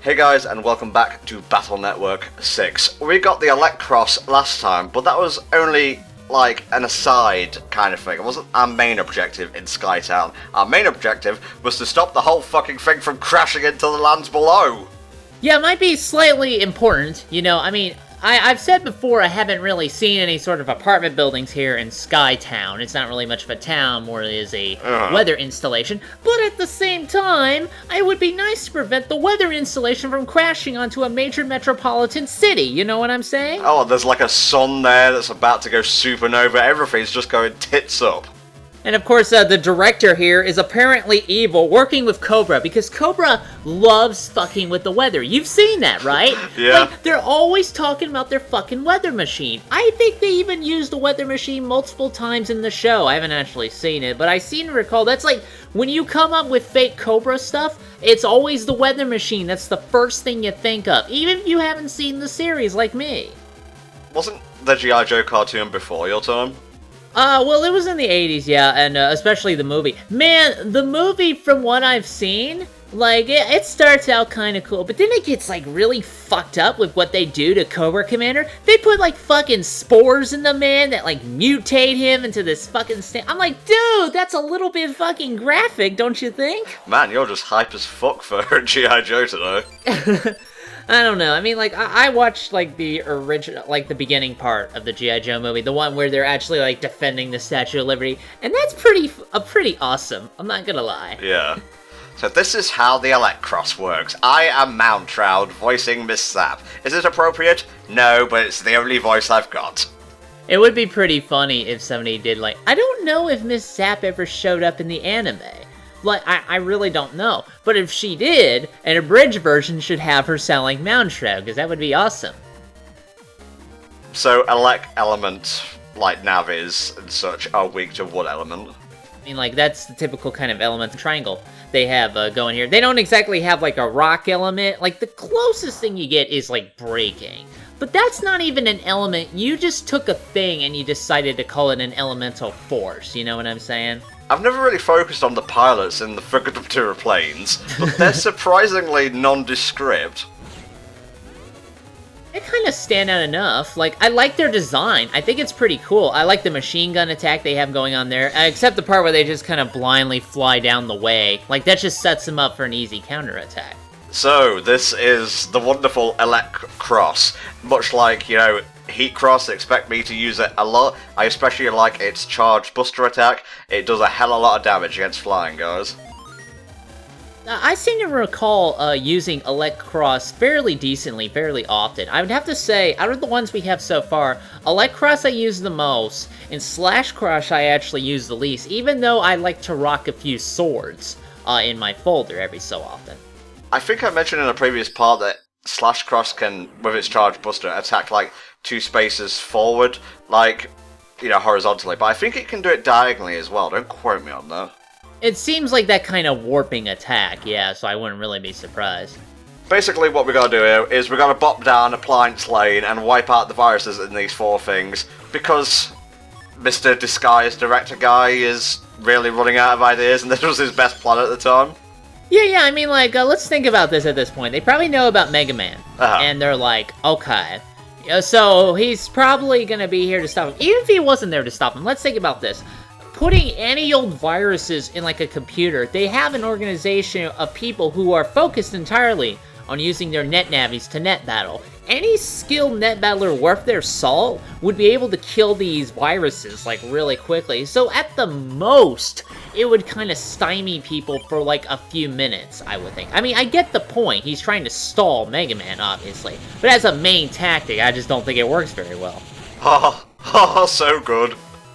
Hey guys, and welcome back to Battle Network 6. We got the Elect Cross last time, but that was only like an aside kind of thing. It wasn't our main objective in Skytown. Our main objective was to stop the whole fucking thing from crashing into the lands below. Yeah, it might be slightly important, I've said before I haven't really seen any sort of apartment buildings here in Skytown. It's not really much of a town, more it is a weather installation. But at the same time, it would be nice to prevent the weather installation from crashing onto a major metropolitan city, you know what I'm saying? Oh, there's like a sun there that's about to go supernova. Everything's just going tits up. And of course, the director here is apparently evil, working with Cobra, because Cobra loves fucking with the weather. You've seen that, right? Yeah. Like, they're always talking about their fucking weather machine. I think they even used the weather machine multiple times in the show. I haven't actually seen it, but I seem to recall that's like, when you come up with fake Cobra stuff, it's always the weather machine. That's the first thing you think of, even if you haven't seen the series like me. Wasn't the G.I. Joe cartoon before your time? Well, it was in the 80s, yeah, and especially the movie. Man, the movie, from what I've seen, like, it starts out kind of cool, but then it gets, like, really fucked up with what they do to Cobra Commander. They put, like, fucking spores in the man that, like, mutate him into this fucking I'm like, dude, that's a little bit fucking graphic, don't you think? Man, you're just hype as fuck for G.I. Joe today. I don't know. I mean, like, I watched, like, the original, like, the beginning part of the G.I. Joe movie, the one where they're actually, like, defending the Statue of Liberty, and that's pretty awesome. I'm not gonna lie. Yeah. So this is how the Elect Cross works. I am Mountshroud, voicing Miss Sap. Is it appropriate? No, but it's the only voice I've got. It would be pretty funny if somebody did, like, I don't know if Miss Sap ever showed up in the anime. Like, I really don't know. But if she did, an abridged version should have her sound like Mountshroud, because that would be awesome. So, elect element, like navis and such, are weak to what element? I mean, like, that's the typical kind of element triangle they have going here. They don't exactly have, like, a rock element. Like, the closest thing you get is, like, breaking. But that's not even an element. You just took a thing and you decided to call it an elemental force. You know what I'm saying? I've never really focused on the pilots in the Fugitive planes, but they're surprisingly nondescript. They kind of stand out enough. Like, I like their design. I think it's pretty cool. I like the machine gun attack they have going on there, except the part where they just kind of blindly fly down the way. Like, that just sets them up for an easy counterattack. So, this is the wonderful Elect Cross. Much like, Heat Cross, expect me to use it a lot. I especially like its charged buster attack. It does a hell of a lot of damage against flying guys. I seem to recall using Elect Cross fairly decently, fairly often. I would have to say, out of the ones we have so far, Elect Cross I use the most, and Slash Cross I actually use the least, even though I like to rock a few swords in my folder every so often. I think I mentioned in a previous part that Slash Cross can, with its charged buster, attack like 2 spaces forward, like, horizontally, but I think it can do it diagonally as well. Don't quote me on that. It seems like that kind of warping attack, yeah, so I wouldn't really be surprised. Basically what we gotta do here is we gotta bop down Appliance Lane and wipe out the viruses in these 4 things, because Mr. Disguise Director guy is really running out of ideas, and this was his best plan at the time. Yeah, I mean, like, let's think about this at this point. They probably know about Mega Man, and they're like, okay, so he's probably gonna be here to stop him. Even if he wasn't there to stop him, let's think about this. Putting any old viruses in, like, a computer, they have an organization of people who are focused entirely on using their net navis to net battle. Any skilled net battler worth their salt would be able to kill these viruses, like, really quickly. So at the most, it would kind of stymie people for, like, a few minutes, I would think. I mean, I get the point. He's trying to stall Mega Man, obviously. But as a main tactic, I just don't think it works very well. Oh, so good.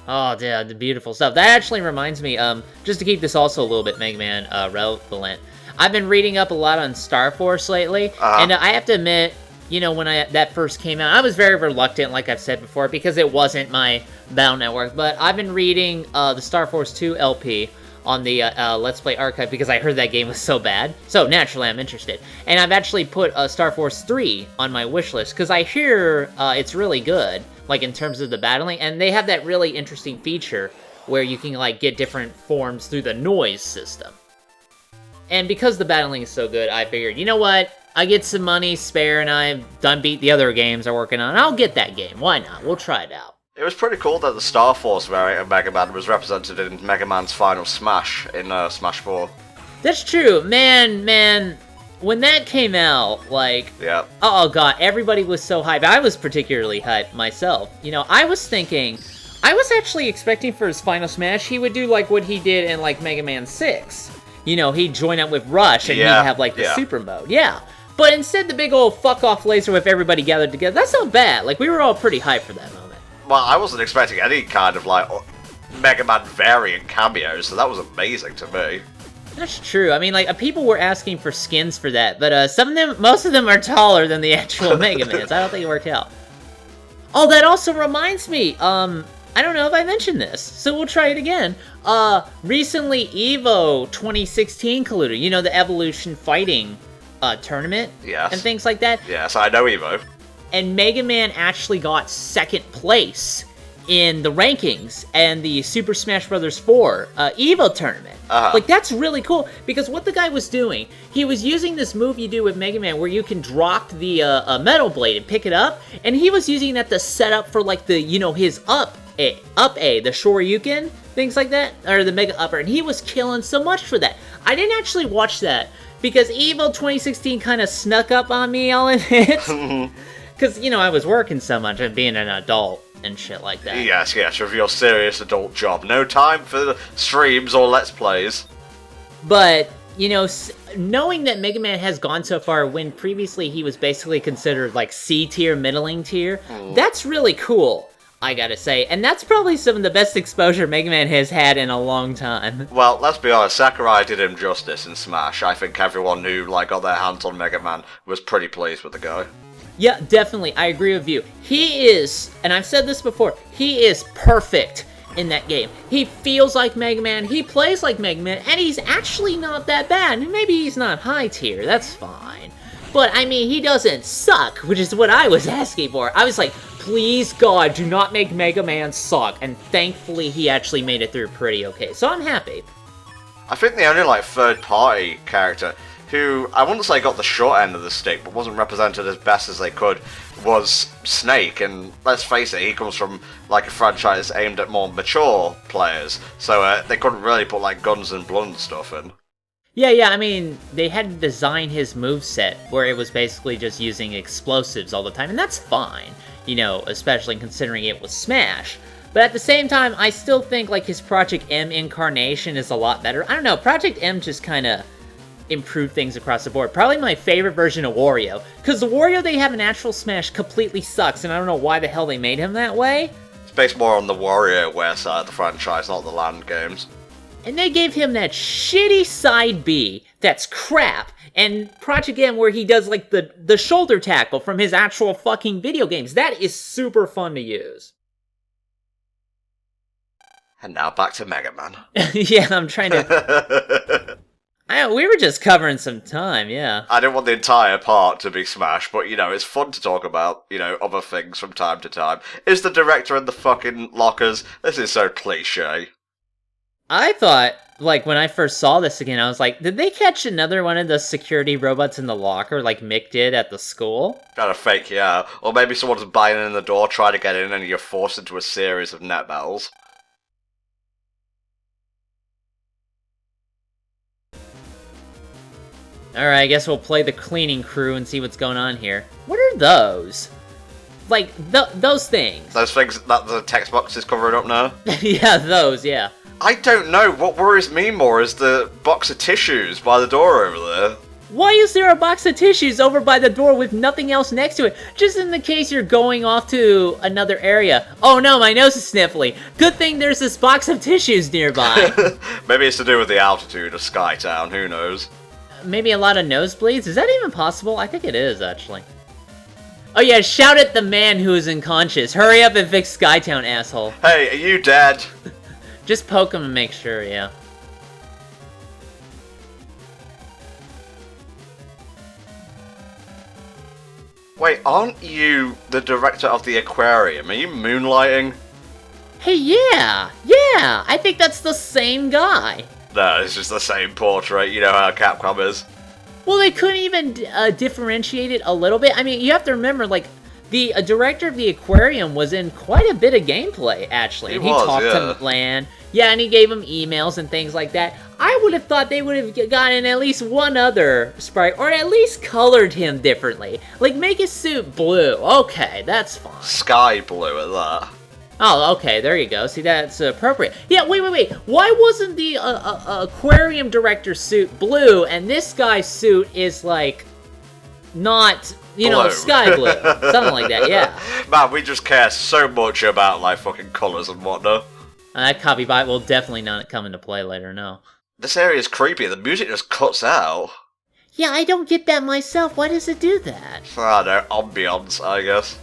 Oh, yeah, the beautiful stuff. That actually reminds me, just to keep this also a little bit Mega Man relevant, I've been reading up a lot on Star Force lately, and I have to admit, when that first came out, I was very reluctant, like I've said before, because it wasn't my Battle Network, but I've been reading the Star Force 2 LP on the Let's Play Archive, because I heard that game was so bad, so naturally I'm interested. And I've actually put Star Force 3 on my wish list, because I hear it's really good, like in terms of the battling, and they have that really interesting feature where you can, like, get different forms through the noise system. And because the battling is so good, I figured, you know what? I get some money spare and I've done beat the other games I'm working on, I'll get that game. Why not? We'll try it out. It was pretty cool that the Star Force variant of Mega Man was represented in Mega Man's final Smash in Smash 4. That's true. Man, when that came out, like... Yeah. Oh god, everybody was so hyped. I was particularly hyped myself. You know, I was actually expecting for his final Smash, he would do like what he did in like Mega Man 6. You know, he'd join up with Rush and he'd have like the super mode. Yeah. But instead, the big old fuck-off laser with everybody gathered together, that's not bad. Like, we were all pretty hyped for that moment. Well, I wasn't expecting any kind of, like, Mega Man variant cameos, so that was amazing to me. That's true. I mean, like, people were asking for skins for that, but most of them are taller than the actual Mega Mans. I don't think it worked out. Oh, that also reminds me, I don't know if I mentioned this, so we'll try it again. Recently, EVO 2016 colluded, you know, the Evolution Fighting tournament? Yes. And things like that? Yes, I know EVO. And Mega Man actually got 2nd place in the rankings and the Super Smash Bros. 4 EVO tournament. Like, that's really cool, because what the guy was doing, he was using this move you do with Mega Man where you can drop the Metal Blade and pick it up, and he was using that to set up for, like, the, you know, his up A, the Shoryuken, things like that, or the Mega Upper, and he was killing so much for that. I didn't actually watch that, because EVO 2016 kind of snuck up on me, I'll admit. Because, you know, I was working so much and being an adult and shit like that. Yes, with your serious adult job. No time for streams or Let's Plays. But, you know, knowing that Mega Man has gone so far when previously he was basically considered, like, C-tier, middling tier, that's really cool, I gotta say. And that's probably some of the best exposure Mega Man has had in a long time. Well, let's be honest, Sakurai did him justice in Smash. I think everyone who, like, got their hands on Mega Man was pretty pleased with the guy. Yeah, definitely. I agree with you. He is, and I've said this before, he is perfect in that game. He feels like Mega Man, he plays like Mega Man, and he's actually not that bad. Maybe he's not high tier, that's fine. But, I mean, he doesn't suck, which is what I was asking for. I was like, please, God, do not make Mega Man suck. And thankfully, he actually made it through pretty okay. So I'm happy. I think the only, like, third-party character who, I wouldn't say got the short end of the stick, but wasn't represented as best as they could, was Snake. And let's face it, he comes from, like, a franchise aimed at more mature players. So they couldn't really put, like, guns and blunt stuff in. Yeah, I mean, they had to design his moveset where it was basically just using explosives all the time, and that's fine, you know, especially considering it was Smash. But at the same time, I still think, like, his Project M incarnation is a lot better. I don't know, Project M just kind of improved things across the board. Probably my favorite version of Wario, because the Wario they have in actual Smash completely sucks, and I don't know why the hell they made him that way. It's based more on the WarioWare side of the franchise, not the land games. And they gave him that shitty side B that's crap, and Project M where he does, like, the shoulder tackle from his actual fucking video games. That is super fun to use. And now back to Mega Man. Yeah, I'm trying to... we were just covering some time, yeah. I didn't want the entire part to be Smash, but, you know, it's fun to talk about, you know, other things from time to time. Is the director in the fucking lockers? This is so cliche. I thought, like, when I first saw this again, I was like, did they catch another one of the security robots in the locker, like Mick did at the school? Kind of fake, yeah. Or maybe someone's banging in the door, trying to get in, and you're forced into a series of net battles. Alright, I guess we'll play the cleaning crew and see what's going on here. What are those? Like, those things. Those things that the text box is covering up now? Yeah, those, yeah. I don't know. What worries me more is the box of tissues by the door over there. Why is there a box of tissues over by the door with nothing else next to it? Just in the case you're going off to another area. Oh no, my nose is sniffly. Good thing there's this box of tissues nearby. Maybe it's to do with the altitude of Skytown, who knows? Maybe a lot of nosebleeds? Is that even possible? I think it is, actually. Oh yeah, shout at the man who is unconscious. Hurry up and fix Skytown, asshole. Hey, are you dead? Just poke him and make sure, yeah. Wait, aren't you the director of the aquarium? Are you moonlighting? Hey, yeah! I think that's the same guy. No, it's just the same portrait, you know how Capcom is. Well, they couldn't even differentiate it a little bit. I mean, you have to remember, like, the director of the aquarium was in quite a bit of gameplay, actually. And he talked to Lan. Yeah, and he gave him emails and things like that. I would have thought they would have gotten at least one other sprite, or at least colored him differently. Like, make his suit blue. Okay, that's fine. Sky blue at that. Oh, okay, there you go. See, that's appropriate. Yeah, wait. Why wasn't the aquarium director's suit blue, and this guy's suit is, like, not... You know, sky blue. Something like that, yeah. Man, we just care so much about, like, fucking colours and whatnot. That copyright will definitely not come into play later, no. This area is creepy. The music just cuts out. Yeah, I don't get that myself. Why does it do that? I don't know, ambience, I guess.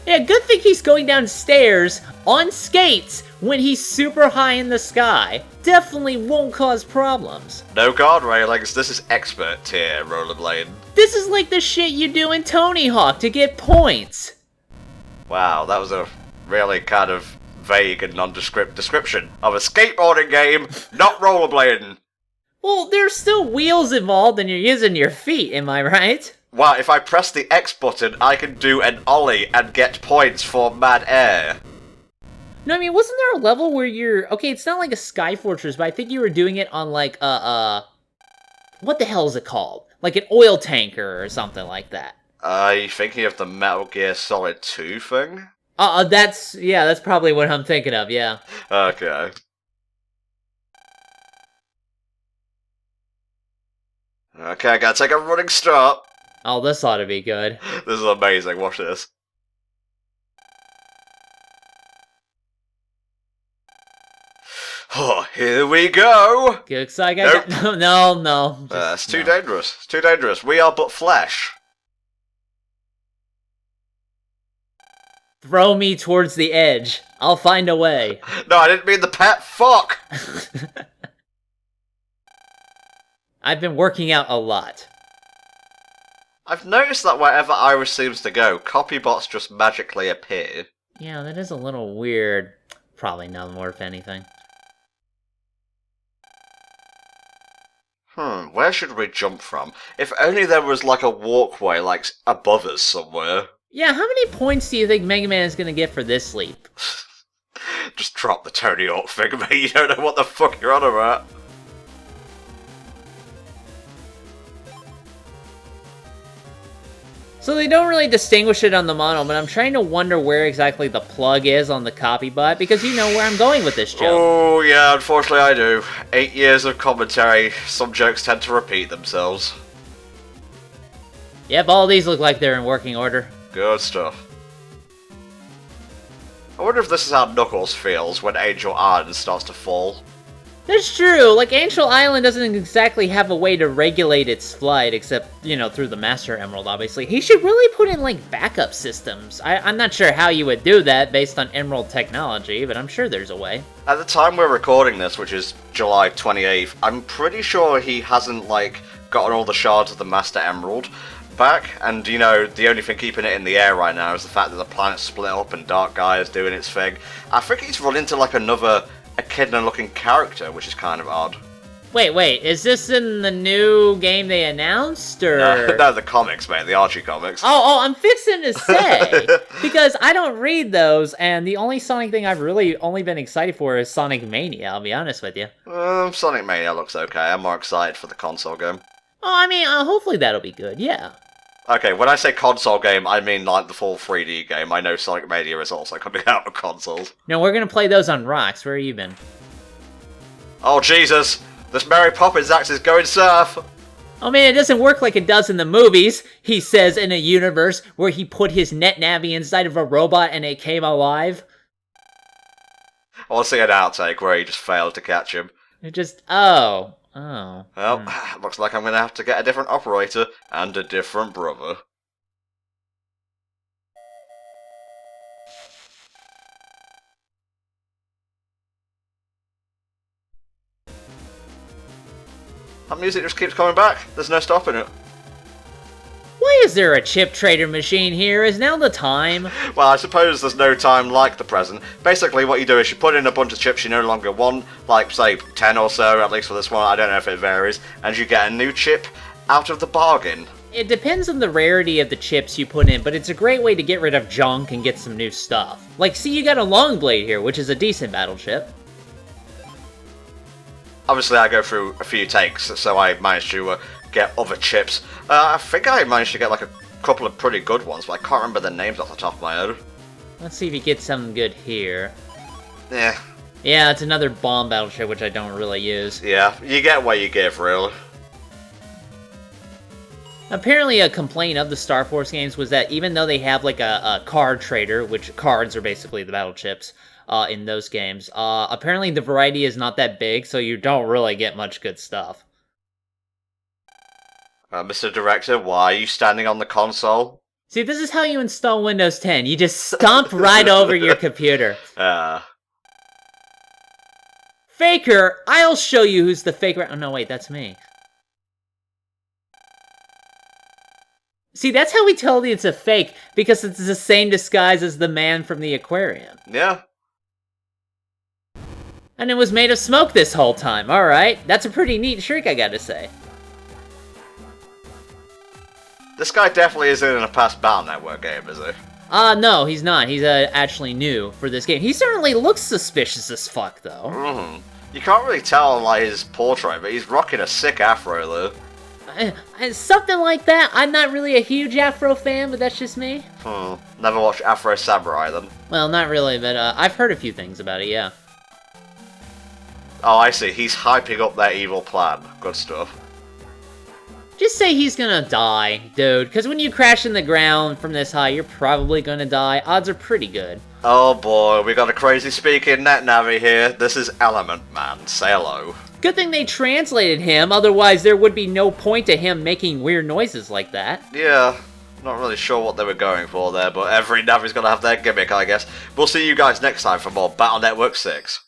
Yeah, good thing he's going downstairs on skates when he's super high in the sky. Definitely won't cause problems. No guard railings, this is expert tier rollerblading. This is like the shit you do in Tony Hawk to get points. Wow, that was a really kind of vague and nondescript description of a skateboarding game, not rollerblading. Well, there's still wheels involved and you're using your feet, am I right? Wow, if I press the X button, I can do an ollie and get points for mad air. No, I mean, wasn't there a level where you're... Okay, it's not like a Sky Fortress, but I think you were doing it on, like, what the hell is it called? Like an oil tanker or something like that. Are you thinking of the Metal Gear Solid 2 thing? That's probably what I'm thinking of, yeah. Okay. Okay, I gotta take a running start. Oh, this ought to be good. This is amazing, watch this. Oh, here we go! Get excited. Nope. No. It's too dangerous. It's too dangerous. We are but flesh. Throw me towards the edge. I'll find a way. No, I didn't mean the pet. Fuck! I've been working out a lot. I've noticed that wherever Iris seems to go, copybots just magically appear. Yeah, that is a little weird. Probably not worth anything. Where should we jump from? If only there was like a walkway, like, above us somewhere. Yeah, how many points do you think Mega Man is gonna get for this leap? Just drop the Tony Hawk thing, mate. You don't know what the fuck you're on about. So they don't really distinguish it on the model, but I'm trying to wonder where exactly the plug is on the copy bot, because you know where I'm going with this joke. Oh, yeah, unfortunately I do. 8 years of commentary, some jokes tend to repeat themselves. Yep, all these look like they're in working order. Good stuff. I wonder if this is how Knuckles feels when Angel Island starts to fall. That's true, like Angel Island doesn't exactly have a way to regulate its flight, except, you know, through the Master Emerald, obviously. He should really put in, like, backup systems. I'm not sure how you would do that based on Emerald technology, but I'm sure there's a way. At the time we're recording this, which is July 28th, I'm pretty sure he hasn't, like, gotten all the shards of the Master Emerald back, and, you know, the only thing keeping it in the air right now is the fact that the planet's split up and Dark Gaia is doing its thing. I think he's run into, like, another echidna-looking character, which is kind of odd. Wait, is this in the new game they announced, or...? No, the comics, mate, the Archie comics. Oh, I'm fixing to say, because I don't read those, and the only Sonic thing I've really only been excited for is Sonic Mania, I'll be honest with you. Sonic Mania looks okay, I'm more excited for the console game. Oh, I mean, hopefully that'll be good, yeah. Okay, when I say console game, I mean like the full 3D game. I know Sonic Mania is also coming out of consoles. No, we're gonna play those on rocks. Where have you been? Oh, Jesus! This Mary Poppins axe is going surf! Oh man, it doesn't work like it does in the movies, he says in a universe where he put his NetNavi inside of a robot and it came alive. I want to see an outtake where he just failed to catch him. It just... Oh. Well, looks like I'm going to have to get a different operator and a different brother. That music just keeps coming back. There's no stopping it. Why is there a chip trader machine here? Is now the time? Well, I suppose there's no time like the present. Basically, what you do is you put in a bunch of chips you no longer want, like, say, 10 or so, at least for this one, I don't know if it varies, and you get a new chip out of the bargain. It depends on the rarity of the chips you put in, but it's a great way to get rid of junk and get some new stuff. Like, see, you got a Longblade here, which is a decent battle chip. Obviously, I go through a few takes, so I managed to get other chips. I think I managed to get like a couple of pretty good ones, but I can't remember the names off the top of my head. Let's see if you get something good here. Yeah. Yeah, it's another bomb battle chip, which I don't really use. Yeah, you get what you give, really. Apparently a complaint of the Star Force games was that even though they have like a card trader, which cards are basically the battle chips in those games, apparently the variety is not that big, so you don't really get much good stuff. Mr. Director, why are you standing on the console? See, this is how you install Windows 10. You just stomp right over your computer. Faker, I'll show you who's the faker. Oh, no, wait, that's me. See, that's how we tell it's a fake, because it's the same disguise as the man from the aquarium. Yeah. And it was made of smoke this whole time. Alright, that's a pretty neat trick, I gotta say. This guy definitely isn't in a past Battle Network game, is he? No, he's not. He's actually new for this game. He certainly looks suspicious as fuck, though. Mm-hmm. You can't really tell on like his portrait, but he's rocking a sick afro, though. Something like that. I'm not really a huge Afro fan, but that's just me. Never watched Afro Samurai, then? Well, not really, but I've heard a few things about it, yeah. Oh, I see. He's hyping up their evil plan. Good stuff. Just say he's gonna die, dude, because when you crash in the ground from this high, you're probably gonna die. Odds are pretty good. Oh boy, we got a crazy speaking net navvy here. This is Element Man. Say hello. Good thing they translated him, otherwise there would be no point to him making weird noises like that. Yeah, not really sure what they were going for there, but every Navi's gonna have their gimmick, I guess. We'll see you guys next time for more Battle Network 6.